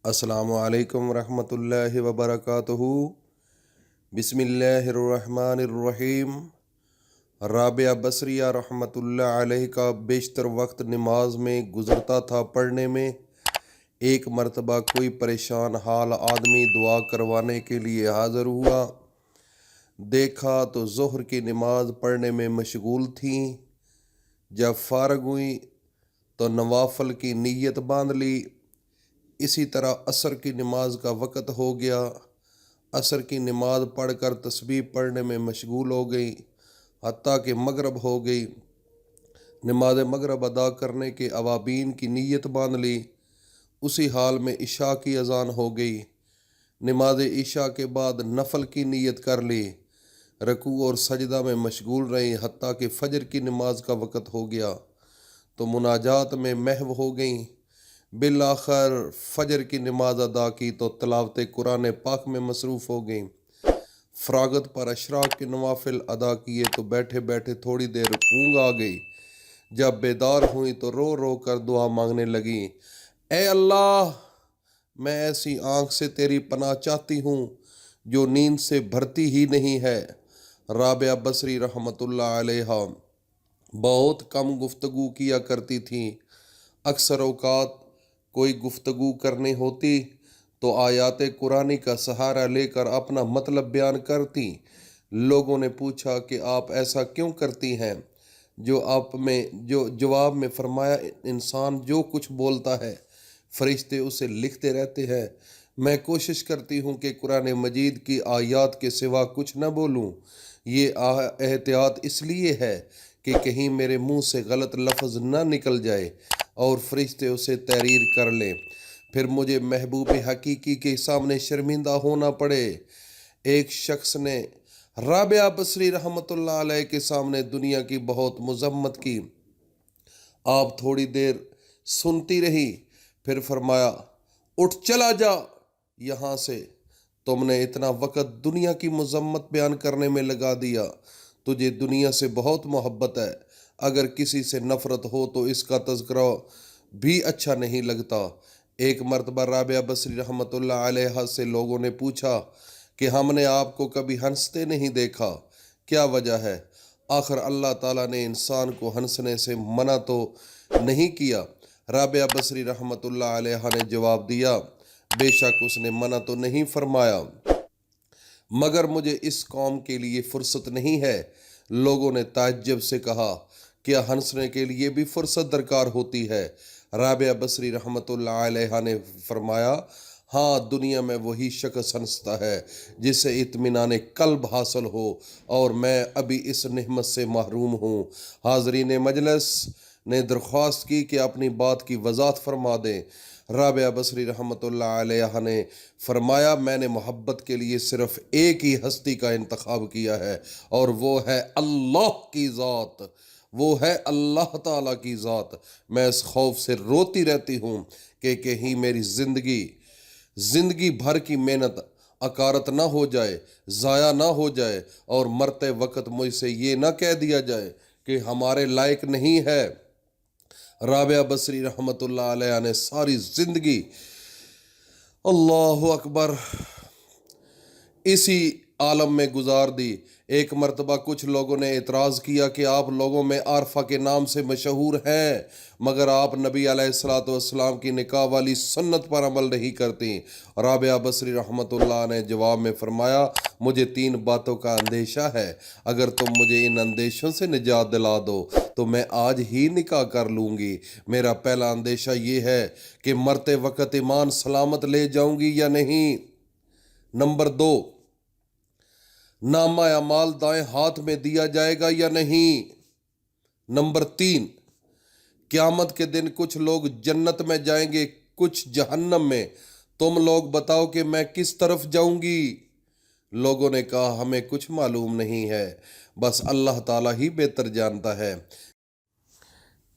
السلام علیکم ورحمۃ اللہ وبرکاتہ۔ بسم اللہ الرحمن الرحیم۔ رابعہ بصریہ رحمۃ اللہ علیہ کا بیشتر وقت نماز میں گزرتا تھا پڑھنے میں۔ ایک مرتبہ کوئی پریشان حال آدمی دعا کروانے کے لیے حاضر ہوا۔ دیکھا تو ظہر کی نماز پڑھنے میں مشغول تھیں۔ جب فارغ ہوئی تو نوافل کی نیت باندھ لی۔ اسی طرح عصر کی نماز کا وقت ہو گیا۔ عصر کی نماز پڑھ کر تسبیح پڑھنے میں مشغول ہو گئی، حتیٰ کہ مغرب ہو گئی۔ نماز مغرب ادا کرنے کے اوابین کی نیت باندھ لی۔ اسی حال میں عشاء کی اذان ہو گئی۔ نماز عشاء کے بعد نفل کی نیت کر لی۔ رکوع اور سجدہ میں مشغول رہی، حتیٰ کہ فجر کی نماز کا وقت ہو گیا تو مناجات میں محو ہو گئیں۔ بالآخر فجر کی نماز ادا کی تو تلاوت قرآن پاک میں مصروف ہو گئیں۔ فراغت پر اشراق کے نوافل ادا کیے تو بیٹھے بیٹھے تھوڑی دیر اونگ آ گئی۔ جب بیدار ہوئی تو رو رو کر دعا مانگنے لگیں، اے اللہ، میں ایسی آنکھ سے تیری پناہ چاہتی ہوں جو نیند سے بھرتی ہی نہیں ہے۔ رابعہ بصری رحمۃ اللہ علیہ بہت کم گفتگو کیا کرتی تھیں۔ اکثر اوقات کوئی گفتگو کرنی ہوتی تو آیات قرآنی کا سہارا لے کر اپنا مطلب بیان کرتی۔ لوگوں نے پوچھا کہ آپ ایسا کیوں کرتی ہیں؟ جو جواب میں فرمایا، انسان جو کچھ بولتا ہے فرشتے اسے لکھتے رہتے ہیں۔ میں کوشش کرتی ہوں کہ قرآن مجید کی آیات کے سوا کچھ نہ بولوں۔ یہ احتیاط اس لیے ہے کہ کہیں میرے منہ سے غلط لفظ نہ نکل جائے اور فرشتے اسے تحریر کر لیں، پھر مجھے محبوب حقیقی کے سامنے شرمندہ ہونا پڑے۔ ایک شخص نے رابعہ بصری رحمۃ اللہ علیہ کے سامنے دنیا کی بہت مذمت کی۔ آپ تھوڑی دیر سنتی رہی، پھر فرمایا، اٹھ چلا جا یہاں سے، تم نے اتنا وقت دنیا کی مذمت بیان کرنے میں لگا دیا۔ تجھے دنیا سے بہت محبت ہے، اگر کسی سے نفرت ہو تو اس کا تذکرہ بھی اچھا نہیں لگتا۔ ایک مرتبہ رابعہ بصری رحمۃ اللہ علیہ سے لوگوں نے پوچھا کہ ہم نے آپ کو کبھی ہنستے نہیں دیکھا، کیا وجہ ہے؟ آخر اللہ تعالیٰ نے انسان کو ہنسنے سے منع تو نہیں کیا؟ رابعہ بصری رحمۃ اللہ علیہ نے جواب دیا، بے شک اس نے منع تو نہیں فرمایا، مگر مجھے اس قوم کے لیے فرصت نہیں ہے۔ لوگوں نے تعجب سے کہا، کیا ہنسنے کے لیے بھی فرصت درکار ہوتی ہے؟ رابعہ بصری رحمۃ اللہ علیہ نے فرمایا، ہاں، دنیا میں وہی شخص ہنستا ہے جسے اطمینان قلب حاصل ہو، اور میں ابھی اس نعمت سے محروم ہوں۔ حاضرین مجلس نے درخواست کی کہ اپنی بات کی وضاحت فرما دیں۔ رابعہ بصری رحمۃ اللہ علیہ نے فرمایا، میں نے محبت کے لیے صرف ایک ہی ہستی کا انتخاب کیا ہے، اور وہ ہے اللہ کی ذات، وہ ہے اللہ تعالیٰ کی ذات۔ میں اس خوف سے روتی رہتی ہوں کہ کہیں میری زندگی بھر کی محنت اکارت نہ ہو جائے، ضائع نہ ہو جائے، اور مرتے وقت مجھ سے یہ نہ کہہ دیا جائے کہ ہمارے لائق نہیں ہے۔ رابعہ بصری رحمۃ اللہ علیہ نے ساری زندگی، اللہ اکبر، اسی عالم میں گزار دی۔ ایک مرتبہ کچھ لوگوں نے اعتراض کیا کہ آپ لوگوں میں عارفہ کے نام سے مشہور ہیں، مگر آپ نبی علیہ الصلوۃ والسلام کی نکاح والی سنت پر عمل نہیں کرتی۔ رابعہ بصری رحمۃ اللہ نے جواب میں فرمایا، مجھے 3 باتوں کا اندیشہ ہے، اگر تم مجھے ان اندیشوں سے نجات دلا دو تو میں آج ہی نکاح کر لوں گی۔ میرا پہلا اندیشہ یہ ہے کہ مرتے وقت ایمان سلامت لے جاؤں گی یا نہیں۔ نمبر 2، نامہ اعمال دائیں ہاتھ میں دیا جائے گا یا نہیں۔ نمبر 3، قیامت کے دن کچھ لوگ جنت میں جائیں گے، کچھ جہنم میں، تم لوگ بتاؤ کہ میں کس طرف جاؤں گی؟ لوگوں نے کہا، ہمیں کچھ معلوم نہیں ہے، بس اللہ تعالیٰ ہی بہتر جانتا ہے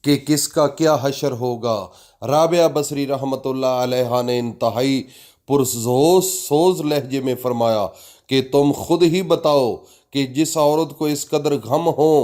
کہ کس کا کیا حشر ہوگا۔ رابعہ بصری رحمۃ اللہ علیہ نے انتہائی پرسوز لہجے میں فرمایا کہ تم خود ہی بتاؤ کہ جس عورت کو اس قدر غم ہو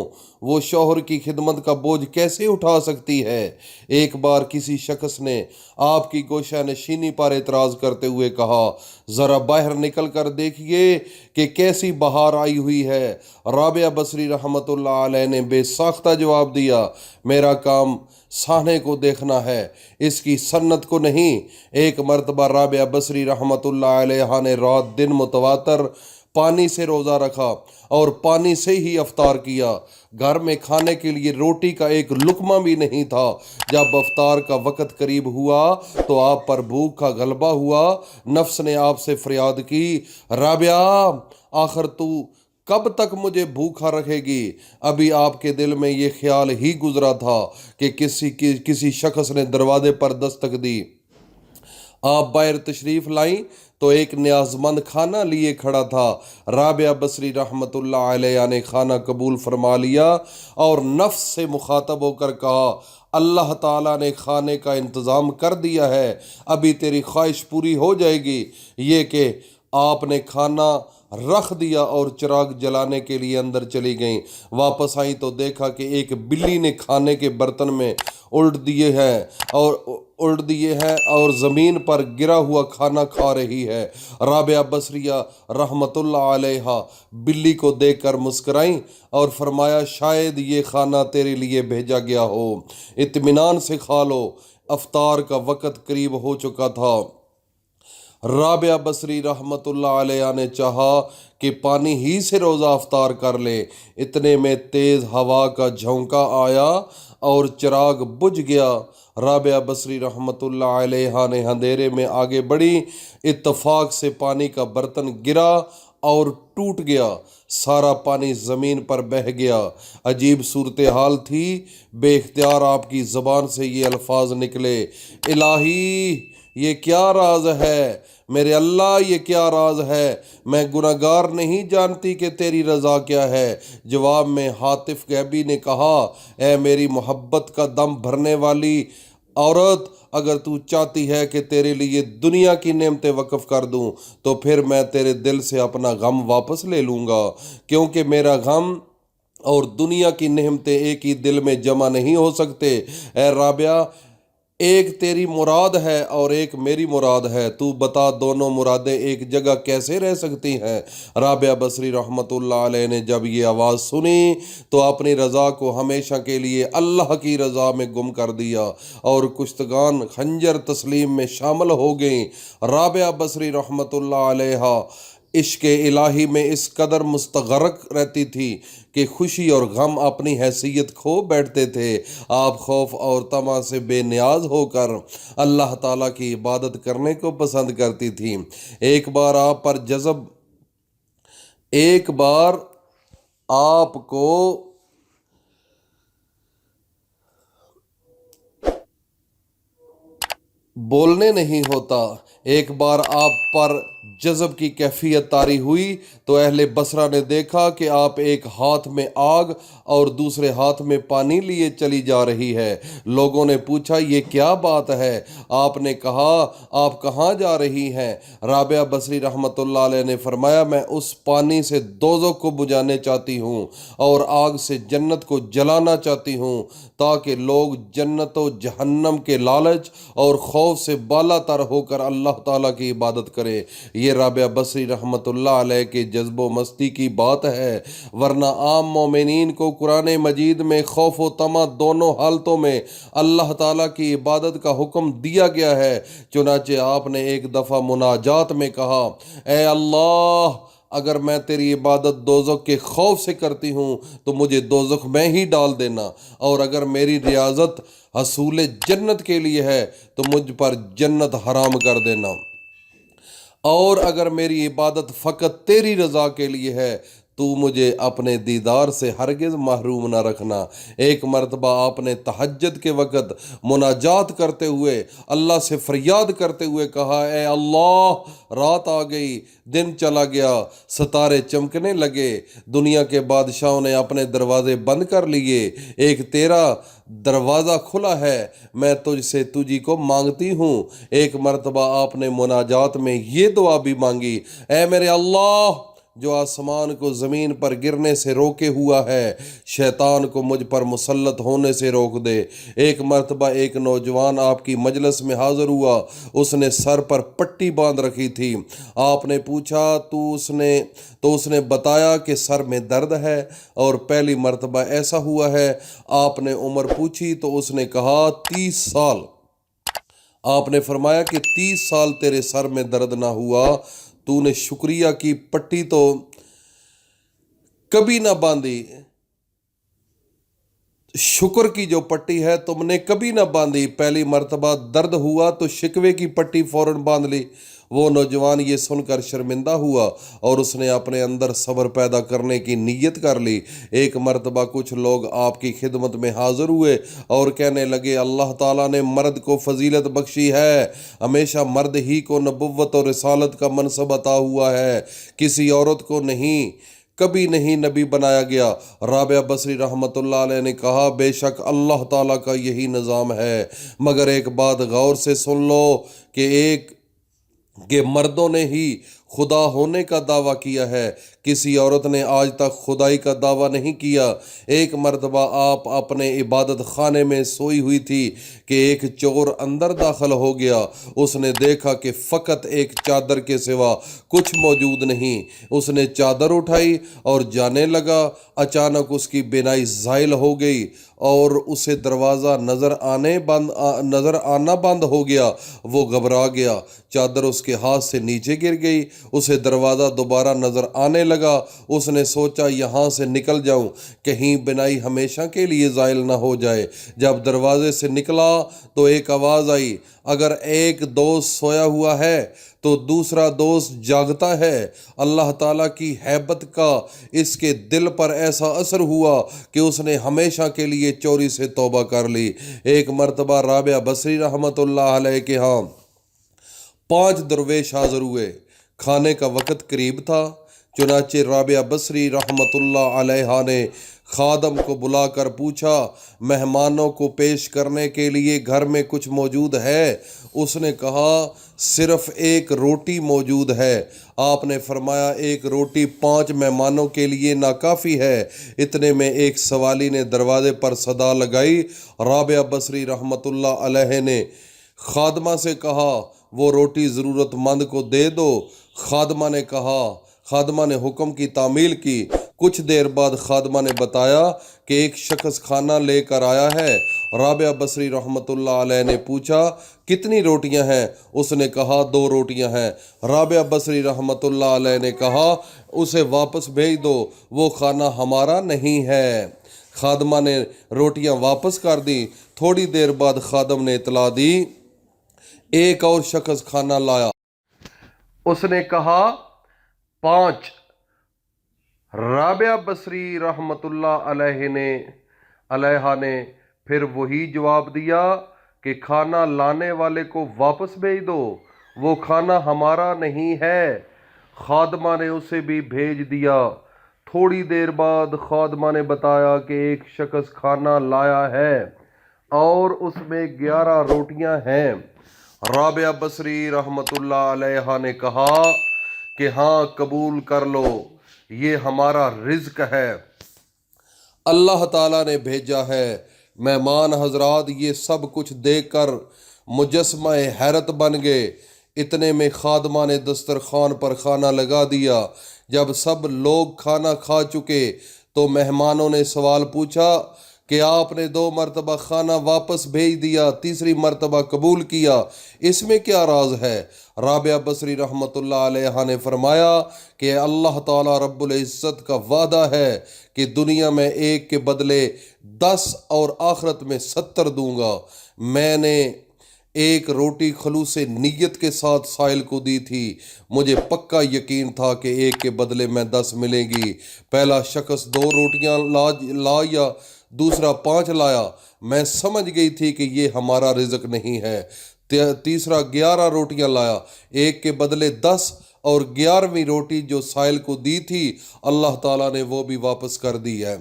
وہ شوہر کی خدمت کا بوجھ کیسے اٹھا سکتی ہے۔ ایک بار کسی شخص نے آپ کی گوشہ نشینی پر اعتراض کرتے ہوئے کہا، ذرا باہر نکل کر دیکھیے کہ کیسی بہار آئی ہوئی ہے۔ رابعہ بصری رحمۃ اللہ علیہ نے بے ساختہ جواب دیا، میرا کام سہنے کو دیکھنا ہے، اس کی سنت کو نہیں۔ ایک مرتبہ رابعہ بصری رحمۃ اللہ علیہ نے رات دن متواتر پانی سے روزہ رکھا اور پانی سے ہی افطار کیا۔ گھر میں کھانے کے لیے روٹی کا ایک لقمہ بھی نہیں تھا۔ جب افطار کا وقت قریب ہوا تو آپ پر بھوک کا غلبہ ہوا۔ نفس نے آپ سے فریاد کی، رابعہ آخر تو کب تک مجھے بھوکا رکھے گی؟ ابھی آپ کے دل میں یہ خیال ہی گزرا تھا کہ کسی شخص نے دروازے پر دستک دی۔ آپ باہر تشریف لائیں تو ایک نیاز مند کھانا لیے کھڑا تھا۔ رابعہ بصری رحمۃ اللہ علیہ نے کھانا قبول فرما لیا اور نفس سے مخاطب ہو کر کہا، اللہ تعالیٰ نے کھانے کا انتظام کر دیا ہے، ابھی تیری خواہش پوری ہو جائے گی۔ یہ کہ آپ نے کھانا رکھ دیا اور چراغ جلانے کے لیے اندر چلی گئیں۔ واپس آئیں تو دیکھا کہ ایک بلی نے کھانے کے برتن میں الٹ دیے ہیں اور زمین پر گرا ہوا کھانا کھا رہی ہے۔ رابعہ بصریہ رحمۃ اللہ علیہ بلی کو دیکھ کر مسکرائیں اور فرمایا، شاید یہ کھانا تیرے لیے بھیجا گیا ہو، اطمینان سے کھا لو۔ افطار کا وقت قریب ہو چکا تھا۔ رابعہ بصری رحمۃ اللہ علیہ نے چاہا کہ پانی ہی سے روزہ افطار کر لے۔ اتنے میں تیز ہوا کا جھونکا آیا اور چراغ بجھ گیا۔ رابعہ بصری رحمۃ اللہ علیہ نے اندھیرے میں آگے بڑھی، اتفاق سے پانی کا برتن گرا اور ٹوٹ گیا، سارا پانی زمین پر بہہ گیا۔ عجیب صورتحال تھی۔ بے اختیار آپ کی زبان سے یہ الفاظ نکلے، الہی یہ کیا راز ہے؟ میرے اللہ یہ کیا راز ہے؟ میں گناہگار نہیں جانتی کہ تیری رضا کیا ہے۔ جواب میں ہاتف غیبی نے کہا، اے میری محبت کا دم بھرنے والی عورت، اگر تو چاہتی ہے کہ تیرے لیے دنیا کی نعمتیں وقف کر دوں تو پھر میں تیرے دل سے اپنا غم واپس لے لوں گا، کیونکہ میرا غم اور دنیا کی نعمتیں ایک ہی دل میں جمع نہیں ہو سکتے۔ اے رابعہ، ایک تیری مراد ہے اور ایک میری مراد ہے، تو بتا دونوں مرادیں ایک جگہ کیسے رہ سکتی ہیں؟ رابعہ بصری رحمۃ اللہ علیہ نے جب یہ آواز سنی تو اپنی رضا کو ہمیشہ کے لیے اللہ کی رضا میں گم کر دیا اور کشتگان خنجر تسلیم میں شامل ہو گئیں۔ رابعہ بصری رحمۃ اللہ علیہ عشق الہی میں اس قدر مستغرق رہتی تھی کہ خوشی اور غم اپنی حیثیت کھو بیٹھتے تھے۔ آپ خوف اور طمع سے بے نیاز ہو کر اللہ تعالیٰ کی عبادت کرنے کو پسند کرتی تھیں۔ ایک بار آپ کو بولنے نہیں ہوتا۔ ایک بار آپ پر جذب کی کیفیت طاری ہوئی تو اہل بصرہ نے دیکھا کہ آپ ایک ہاتھ میں آگ اور دوسرے ہاتھ میں پانی لیے چلی جا رہی ہے۔ لوگوں نے پوچھا، یہ کیا بات ہے؟ آپ نے کہا، آپ کہاں جا رہی ہیں؟ رابعہ بصری رحمۃ اللہ علیہ نے فرمایا، میں اس پانی سے دوزخ کو بجھانے چاہتی ہوں اور آگ سے جنت کو جلانا چاہتی ہوں، تاکہ لوگ جنت و جہنم کے لالچ اور خوف سے بالا تر ہو کر اللہ تعالیٰ کی عبادت کرے۔ یہ رابعہ بصری رحمۃ اللہ علیہ کے جذب و مستی کی بات ہے، ورنہ عام مومنین کو قرآن مجید میں خوف و طمع دونوں حالتوں میں اللہ تعالیٰ کی عبادت کا حکم دیا گیا ہے۔ چنانچہ آپ نے ایک دفعہ مناجات میں کہا، اے اللہ، اگر میں تیری عبادت دوزخ کے خوف سے کرتی ہوں تو مجھے دوزخ میں ہی ڈال دینا، اور اگر میری ریاضت حصول جنت کے لیے ہے تو مجھ پر جنت حرام کر دینا، اور اگر میری عبادت فقط تیری رضا کے لیے ہے تو مجھے اپنے دیدار سے ہرگز محروم نہ رکھنا۔ ایک مرتبہ آپ نے تہجد کے وقت مناجات کرتے ہوئے اللہ سے فریاد کرتے ہوئے کہا، اے اللہ، رات آ گئی، دن چلا گیا، ستارے چمکنے لگے، دنیا کے بادشاہوں نے اپنے دروازے بند کر لیے، ایک تیرا دروازہ کھلا ہے، میں تجھ سے تجھی کو مانگتی ہوں۔ ایک مرتبہ آپ نے مناجات میں یہ دعا بھی مانگی، اے میرے اللہ، جو آسمان کو زمین پر گرنے سے روکے ہوا ہے شیطان کو مجھ پر مسلط ہونے سے روک دے۔ ایک مرتبہ ایک نوجوان آپ کی مجلس میں حاضر ہوا، اس نے سر پر پٹی باندھ رکھی تھی۔ آپ نے پوچھا تو اس نے بتایا کہ سر میں درد ہے اور پہلی مرتبہ ایسا ہوا ہے۔ آپ نے عمر پوچھی تو اس نے کہا 30 سال۔ آپ نے فرمایا کہ 30 سال تیرے سر میں درد نہ ہوا، تو نے شکریہ کی پٹی تو کبھی نہ باندھی، شکر کی جو پٹی ہے تم نے کبھی نہ باندھی، پہلی مرتبہ درد ہوا تو شکوے کی پٹی فوراً باندھ لی۔ وہ نوجوان یہ سن کر شرمندہ ہوا اور اس نے اپنے اندر صبر پیدا کرنے کی نیت کر لی۔ ایک مرتبہ کچھ لوگ آپ کی خدمت میں حاضر ہوئے اور کہنے لگے اللہ تعالیٰ نے مرد کو فضیلت بخشی ہے، ہمیشہ مرد ہی کو نبوت اور رسالت کا منصب عطا ہوا ہے، کسی عورت کو نہیں، کبھی نہیں نبی بنایا گیا۔ رابعہ بصری رحمۃ اللہ علیہ نے کہا بے شک اللہ تعالیٰ کا یہی نظام ہے، مگر ایک بات غور سے سن لو کہ مردوں نے ہی خدا ہونے کا دعویٰ کیا ہے، کسی عورت نے آج تک خدائی کا دعویٰ نہیں کیا۔ ایک مرتبہ آپ اپنے عبادت خانے میں سوئی ہوئی تھی کہ ایک چور اندر داخل ہو گیا۔ اس نے دیکھا کہ فقط ایک چادر کے سوا کچھ موجود نہیں۔ اس نے چادر اٹھائی اور جانے لگا، اچانک اس کی بینائی زائل ہو گئی اور اسے دروازہ نظر آنا بند ہو گیا۔ وہ گھبرا گیا، چادر اس کے ہاتھ سے نیچے گر گئی، اسے دروازہ دوبارہ نظر آنے لگا۔ اس نے سوچا یہاں سے نکل جاؤں، کہیں بینائی ہمیشہ کے لیے زائل نہ ہو جائے۔ جب دروازے سے نکلا تو ایک آواز آئی، اگر ایک دوست سویا ہوا ہے تو دوسرا دوست جاگتا ہے۔ اللہ تعالیٰ کی ہیبت کا اس کے دل پر ایسا اثر ہوا کہ اس نے ہمیشہ کے لیے چوری سے توبہ کر لی۔ ایک مرتبہ رابعہ بصری رحمۃ اللہ علیہ کے ہاں 5 درویش حاضر ہوئے۔ کھانے کا وقت قریب تھا، چنانچہ رابعہ بصری رحمۃ اللہ علیہ نے خادم کو بلا کر پوچھا مہمانوں کو پیش کرنے کے لیے گھر میں کچھ موجود ہے؟ اس نے کہا صرف ایک روٹی موجود ہے۔ آپ نے فرمایا ایک روٹی 5 مہمانوں کے لیے ناکافی ہے۔ اتنے میں ایک سوالی نے دروازے پر صدا لگائی۔ رابعہ بصری رحمۃ اللہ علیہ نے خادمہ سے کہا وہ روٹی ضرورت مند کو دے دو۔ خادمہ نے حکم کی تعمیل کی۔ کچھ دیر بعد خادمہ نے بتایا کہ ایک شخص کھانا لے کر آیا ہے۔ رابعہ بصری رحمۃ اللہ علیہ نے پوچھا کتنی روٹیاں ہیں؟ اس نے کہا 2 روٹیاں ہیں۔ رابعہ بصری رحمۃ اللہ علیہ نے کہا اسے واپس بھیج دو، وہ کھانا ہمارا نہیں ہے۔ خادمہ نے روٹیاں واپس کر دیں۔ تھوڑی دیر بعد خادم نے اطلاع دی ایک اور شخص کھانا لایا۔ اس نے کہا 5۔ رابعہ بصری رحمۃ اللہ علیہ نے پھر وہی جواب دیا کہ کھانا لانے والے کو واپس بھیج دو، وہ کھانا ہمارا نہیں ہے۔ خادمہ نے اسے بھی بھیج دیا۔ تھوڑی دیر بعد خادمہ نے بتایا کہ ایک شخص کھانا لایا ہے اور اس میں 11 روٹیاں ہیں۔ رابعہ بصری رحمۃ اللہ علیہ نے کہا کہ ہاں قبول کر لو، یہ ہمارا رزق ہے، اللہ تعالیٰ نے بھیجا ہے۔ مہمان حضرات یہ سب کچھ دیکھ کر مجسمہ حیرت بن گئے۔ اتنے میں خادمہ نے دسترخوان پر کھانا لگا دیا۔ جب سب لوگ کھانا کھا چکے تو مہمانوں نے سوال پوچھا کہ آپ نے 2 مرتبہ کھانا واپس بھیج دیا، تیسری مرتبہ قبول کیا، اس میں کیا راز ہے؟ رابعہ بصری رحمۃ اللہ علیہ نے فرمایا کہ اللہ تعالیٰ رب العزت کا وعدہ ہے کہ دنیا میں ایک کے بدلے 10 اور آخرت میں 70 دوں گا۔ میں نے ایک روٹی خلوص نیت کے ساتھ سائل کو دی تھی، مجھے پکا یقین تھا کہ ایک کے بدلے میں 10 ملے گی۔ پہلا شخص 2 روٹیاں لایا، دوسرا 5 لایا۔ میں سمجھ گئی تھی کہ یہ ہمارا رزق نہیں ہے۔ تیسرا 11 روٹیاں لایا، ایک کے بدلے 10، اور 11ویں روٹی جو سائل کو دی تھی اللہ تعالیٰ نے وہ بھی واپس کر دی ہے۔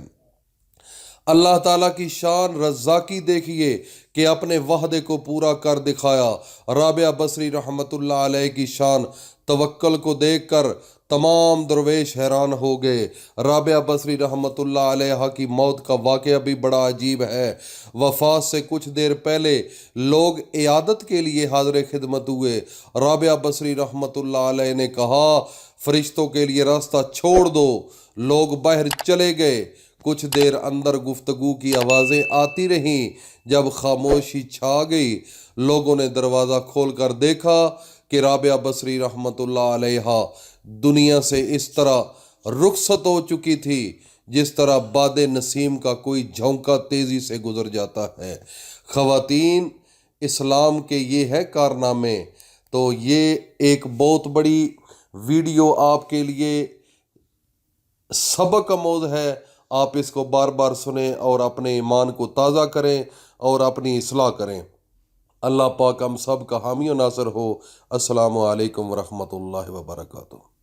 اللہ تعالیٰ کی شان رزاقی دیکھیے کہ اپنے وعدے کو پورا کر دکھایا۔ رابعہ بصری رحمۃ اللہ علیہ کی شان توکل کو دیکھ کر تمام درویش حیران ہو گئے۔ رابعہ بصری رحمۃ اللہ علیہ کی موت کا واقعہ بھی بڑا عجیب ہے۔ وفات سے کچھ دیر پہلے لوگ عیادت کے لیے حاضر خدمت ہوئے۔ رابعہ بصری رحمۃ اللہ علیہ نے کہا، فرشتوں کے لیے راستہ چھوڑ دو۔ لوگ باہر چلے گئے۔ کچھ دیر اندر گفتگو کی آوازیں آتی رہیں۔ جب خاموشی چھا گئی، لوگوں نے دروازہ کھول کر دیکھا کہ رابعہ بصری رحمۃ اللہ علیہ دنیا سے اس طرح رخصت ہو چکی تھی جس طرح باد نسیم کا کوئی جھونکا تیزی سے گزر جاتا ہے۔ خواتین، اسلام کے یہ ہے کارنامے۔ تو یہ ایک بہت بڑی ویڈیو آپ کے لیے سبق آموز ہے۔ آپ اس کو بار بار سنیں اور اپنے ایمان کو تازہ کریں اور اپنی اصلاح کریں۔ اللہ پاک ہم سب کا حامی و ناصر ہو۔ السلام علیکم ورحمۃ اللہ وبرکاتہ۔